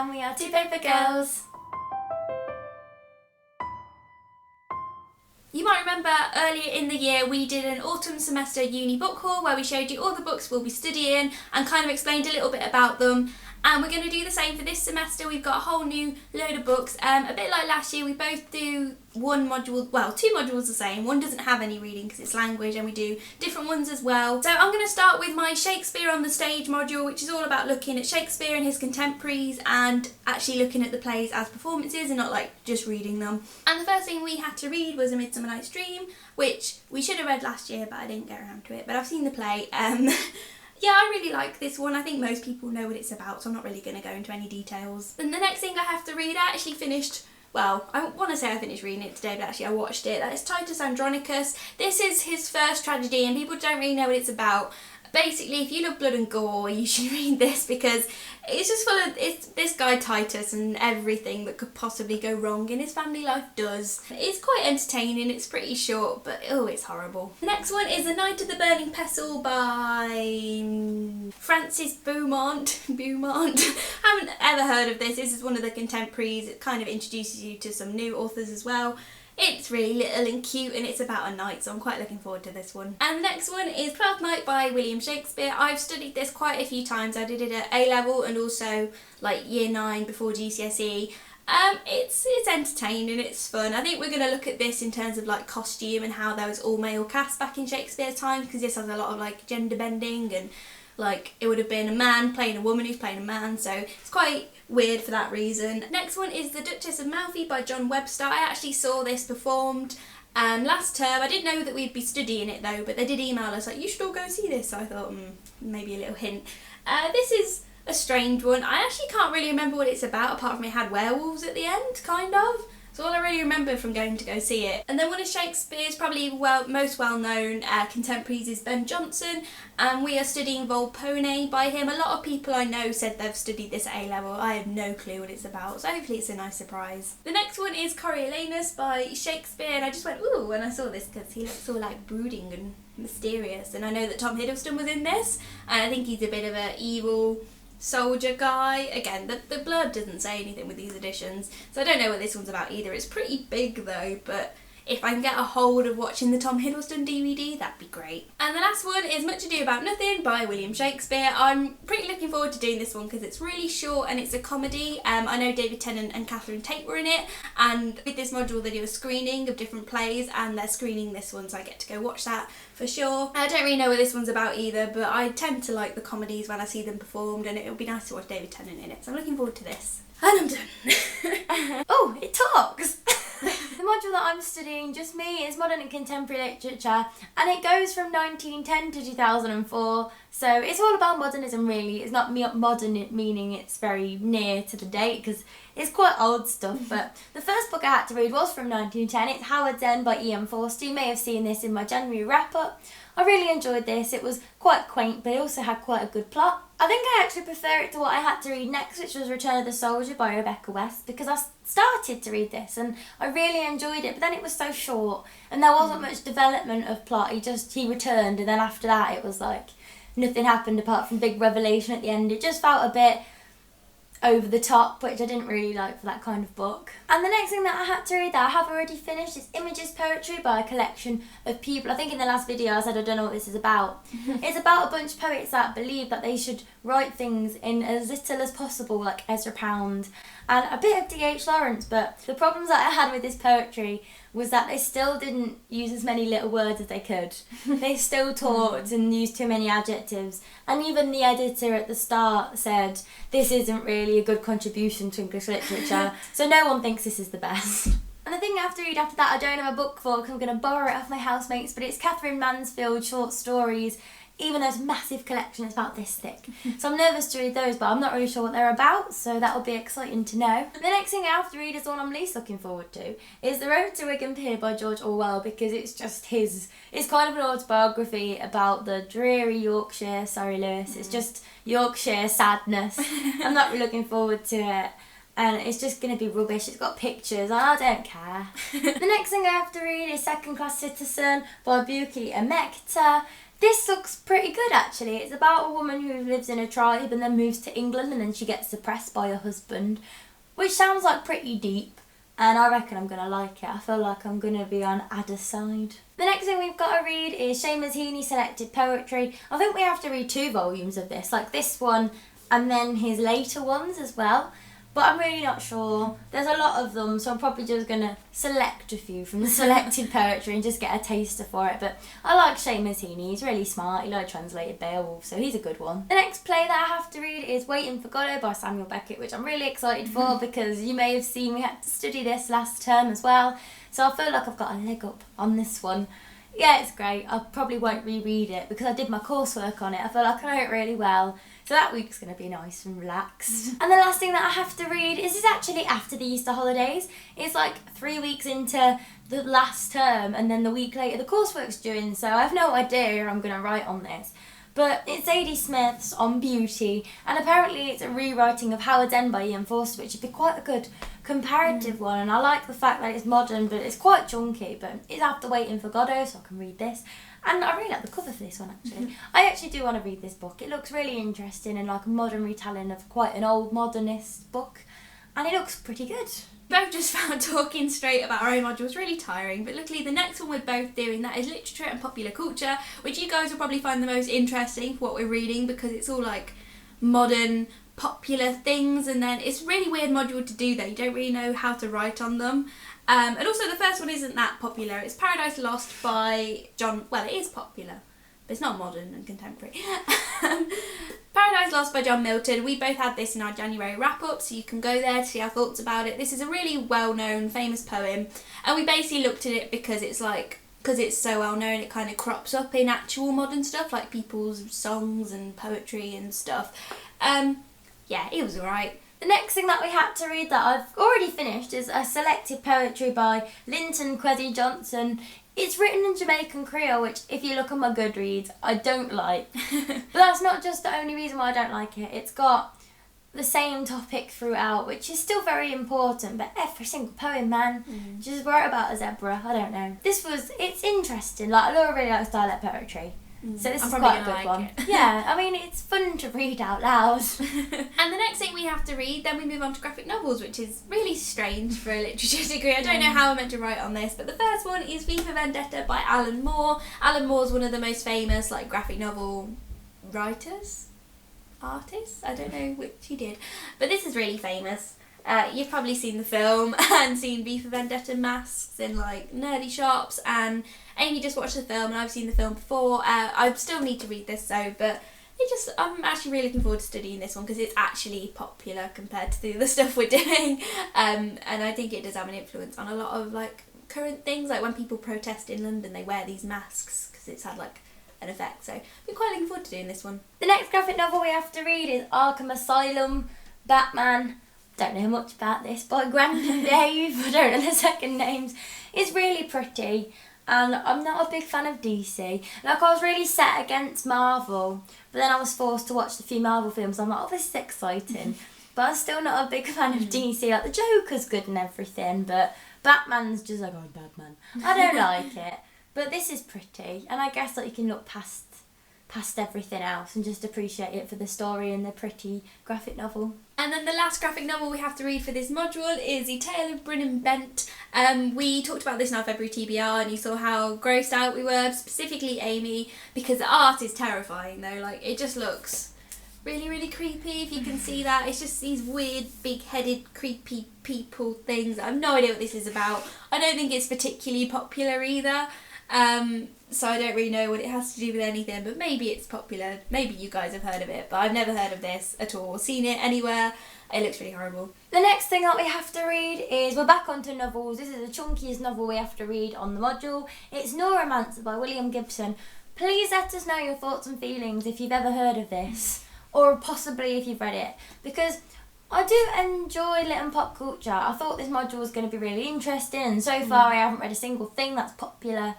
and we are Two Paper Girls. You might remember earlier in the year we did an autumn semester uni book haul where we showed you all the books we'll be studying and kind of explained a little bit about them. And we're going to do the same for this semester. We've got a whole new load of books. A bit like last year, we both do one module, well, two modules the same. One doesn't have any reading because it's language, and we do different ones as well. So I'm going to start with my Shakespeare on the Stage module, which is all about looking at Shakespeare and his contemporaries and actually looking at the plays as performances and not like just reading them. And the first thing we had to read was A Midsummer Night's Dream, which we should have read last year, but I didn't get around to it. But I've seen the play. Yeah, I really like this one. I think most people know what it's about, so I'm not really going to go into any details. And the next thing I have to read, I actually finished, well, I want to say I finished reading it today, but actually I watched it. That is Titus Andronicus. This is his first tragedy, and people don't really know what it's about. Basically, if you love blood and gore, you should read this because it's just full of this guy Titus and everything that could possibly go wrong in his family life does. It's quite entertaining, it's pretty short, but oh, it's horrible. The next one is The Knight of the Burning Pestle by Francis Beaumont. Haven't ever heard of this. This is one of the contemporaries. It kind of introduces you to some new authors as well. It's really little and cute, and it's about a knight, so I'm quite looking forward to this one. And the next one is Twelfth Night by William Shakespeare. I've studied this quite a few times. I did it at A-level and also like year 9 before GCSE. It's entertaining, it's fun. I think we're going to look at this in terms of like costume and how there was all male cast back in Shakespeare's time, because this has a lot of like gender bending and like it would have been a man playing a woman who's playing a man, so it's quite weird for that reason. Next one is The Duchess of Malfi by John Webster. I actually saw this performed last term. I didn't know that we'd be studying it though, but they did email us like, you should all go see this, so I thought maybe a little hint. This is a strange one. I actually can't really remember what it's about apart from it had werewolves at the end, kind of. So all I really remember from going to go see it. And then one of Shakespeare's probably most well-known contemporaries is Ben Jonson, and we are studying Volpone by him. A lot of people I know said they've studied this at A-level. I have no clue what it's about, so hopefully it's a nice surprise. The next one is Coriolanus by Shakespeare, and I just went ooh when I saw this because he looks all like brooding and mysterious, and I know that Tom Hiddleston was in this, and I think he's a bit of an evil soldier guy. Again, the blood doesn't say anything with these editions, so I don't know what this one's about either. It's pretty big though, but if I can get a hold of watching the Tom Hiddleston DVD, that'd be great. And the last one is Much Ado About Nothing by William Shakespeare. I'm pretty looking forward to doing this one because it's really short and it's a comedy. I know David Tennant and Catherine Tate were in it, and with this module they do a screening of different plays, and they're screening this one, so I get to go watch that for sure. I don't really know what this one's about either, but I tend to like the comedies when I see them performed, and it'll be nice to watch David Tennant in it, so I'm looking forward to this. And I'm done. Oh, it talks! The module that I'm studying, just me, is Modern and Contemporary Literature, and it goes from 1910 to 2004, so it's all about modernism really. It's not modern meaning it's very near to the date, because it's quite old stuff, but the first book I had to read was from 1910. It's Howard's End by E.M. Forster. You may have seen this in my January wrap-up. I really enjoyed this. It was quite quaint, but it also had quite a good plot. I think I actually prefer it to what I had to read next, which was Return of the Soldier by Rebecca West, because I started to read this and I really enjoyed it, but then it was so short and there wasn't much development of plot. He returned, and then after that it was like nothing happened apart from big revelation at the end. It just felt a bit over the top, which I didn't really like for that kind of book. And the next thing that I had to read that I have already finished is Images Poetry by a collection of people. I think in the last video I said I don't know what this is about. It's about a bunch of poets that believe that they should write things in as little as possible, like Ezra Pound and a bit of D.H. Lawrence, but the problems that I had with this poetry was that they still didn't use as many little words as they could. They still talked and used too many adjectives, and even the editor at the start said this isn't really a good contribution to English literature, so no one thinks this is the best. And the thing I have to read after that I don't have a book for because I'm going to borrow it off my housemates, but it's Catherine Mansfield's short stories. Even though it's a massive collection, it's about this thick. So I'm nervous to read those, but I'm not really sure what they're about, so that'll be exciting to know. The next thing I have to read is the one I'm least looking forward to, is The Road to Wigan Pier by George Orwell, because it's just it's kind of an autobiography about the dreary Yorkshire, sorry Lewis, it's just Yorkshire sadness. I'm not really looking forward to it. And it's just going to be rubbish. It's got pictures and I don't care. The next thing I have to read is Second Class Citizen by Buki Emekta. This looks pretty good actually. It's about a woman who lives in a tribe and then moves to England and then she gets suppressed by her husband, which sounds like pretty deep, and I reckon I'm going to like it. I feel like I'm going to be on Ada's side. The next thing we've got to read is Seamus Heaney selected poetry. I think we have to read 2 volumes of this, like this one and then his later ones as well. But I'm really not sure. There's a lot of them, so I'm probably just going to select a few from the selected poetry and just get a taster for it. But I like Seamus Heaney. He's really smart. He translated Beowulf, so he's a good one. The next play that I have to read is Waiting for Godot by Samuel Beckett, which I'm really excited for because you may have seen we had to study this last term as well. So I feel like I've got a leg up on this one. Yeah, it's great. I probably won't reread it because I did my coursework on it. I feel like I know it really well. So that week's going to be nice and relaxed. And the last thing that I have to read is actually after the Easter holidays. It's like 3 weeks into the last term and then the week later the coursework's due, so I have no idea how I'm going to write on this. But it's Zadie Smith's On Beauty, and apparently it's a rewriting of Howard's End by Ian Forster, which would be quite a good comparative one. And I like the fact that it's modern, but it's quite chunky, but it's after Waiting for Godot, so I can read this. And I really like the cover for this one, actually. I actually do want to read this book. It looks really interesting and like a modern retelling of quite an old modernist book. And it looks pretty good. Both just found talking straight about our own modules really tiring, but luckily the next one we're both doing, that is literature and popular culture, which you guys will probably find the most interesting for what we're reading because it's all like modern, popular things, and then it's a really weird module to do that. You don't really know how to write on them. And also the first one isn't that popular. It's Paradise Lost by John... Well, it is popular, but it's not modern and contemporary. Paradise Lost by John Milton. We both had this in our January wrap-up, so you can go there to see our thoughts about it. This is a really well-known, famous poem, and we basically looked at it because it's so well-known, it kind of crops up in actual modern stuff, like people's songs and poetry and stuff. Yeah, it was alright. The next thing that we had to read that I've already finished is a selected poetry by Linton Kwesi Johnson. It's written in Jamaican Creole, which if you look at my Goodreads, I don't like. But that's not just the only reason why I don't like it. It's got the same topic throughout, which is still very important, but every single poem, man, just wrote about a zebra. I don't know. It's interesting. Like, Laura really likes dialect poetry. So this is quite a good one. Yeah, I mean, it's fun to read out loud. And the next thing we have to read, then we move on to graphic novels, which is really strange for a literature degree. I don't know how I'm meant to write on this, but the first one is V for Vendetta by Alan Moore. Alan Moore's one of the most famous graphic novel writers? Artists? I don't know which he did. But this is really famous. You've probably seen the film and seen V for Vendetta masks in nerdy shops, and Amy just watched the film and I've seen the film before. I still need to read this though, but I'm actually really looking forward to studying this one because it's actually popular compared to the other stuff we're doing, and I think it does have an influence on a lot of current things, like when people protest in London they wear these masks because it's had an effect, so I'm quite looking forward to doing this one. The next graphic novel we have to read is Arkham Asylum, Batman. Don't know much about this, by Grandin Dave. I don't know the second names. It's really pretty, and I'm not a big fan of DC. I was really set against Marvel, but then I was forced to watch the few Marvel films. I'm like, oh, this is exciting. But I'm still not a big fan of DC. The Joker's good and everything, but Batman's just oh, Batman. I don't like it. But this is pretty, and I guess you can look past everything else and just appreciate it for the story and the pretty graphic novel. And then the last graphic novel we have to read for this module is The Tale of Bryn and Bent. We talked about this in our February TBR and you saw how grossed out we were, specifically Amy, because the art is terrifying though. It just looks really, really creepy, if you can see that. It's just these weird, big-headed, creepy people things. I have no idea what this is about. I don't think it's particularly popular either. So I don't really know what it has to do with anything, but maybe it's popular. Maybe you guys have heard of it, but I've never heard of this at all, seen it anywhere. It looks really horrible. The next thing that we have to read is, we're back onto novels. This is the chunkiest novel we have to read on the module. It's Neuromancer by William Gibson. Please let us know your thoughts and feelings if you've ever heard of this, or possibly if you've read it, because I do enjoy lit and pop culture. I thought this module was going to be really interesting, and so far I haven't read a single thing that's popular.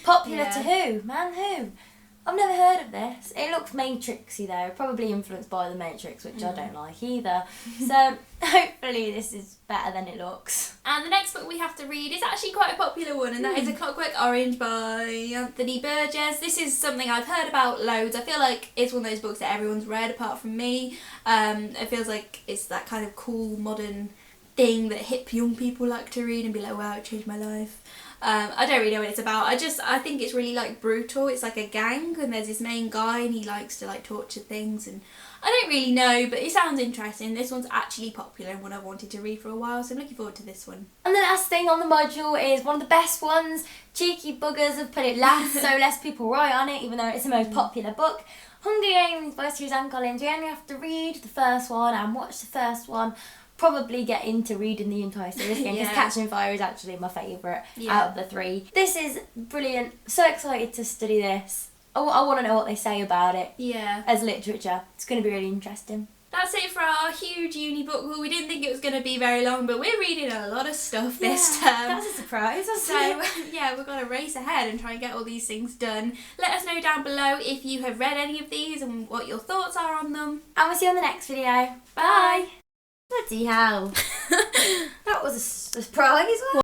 Popular to who? Man, who? I've never heard of this. It looks Matrixy though, probably influenced by the Matrix, which I don't like either. So hopefully this is better than it looks. And the next book we have to read is actually quite a popular one, and that is A Clockwork Orange by Anthony Burgess. This is something I've heard about loads. I feel like it's one of those books that everyone's read apart from me. It feels like it's that kind of cool modern thing that hip young people like to read and be like, wow, it changed my life. I don't really know what it's about. I think it's really like brutal. It's like a gang and there's this main guy and he likes to like torture things, and I don't really know, but it sounds interesting. This one's actually popular and one I wanted to read for a while, so I'm looking forward to this one. And the last thing on the module is one of the best ones. Cheeky buggers have put it last, so less people write on it, even though it's the most popular book. Hunger Games by Suzanne Collins. We only have to read the first one and watch the first one. Probably get into reading the entire series again, because Catching Fire is actually my favourite out of the three. This is brilliant. So excited to study this. I want to know what they say about it as literature. It's going to be really interesting. That's it for our huge uni book haul. We didn't think it was going to be very long, but we're reading a lot of stuff this term. That's a surprise. So yeah, we're going to race ahead and try and get all these things done. Let us know down below if you have read any of these and what your thoughts are on them. And we'll see you on the next video. Bye. Bloody hell. That was a surprise.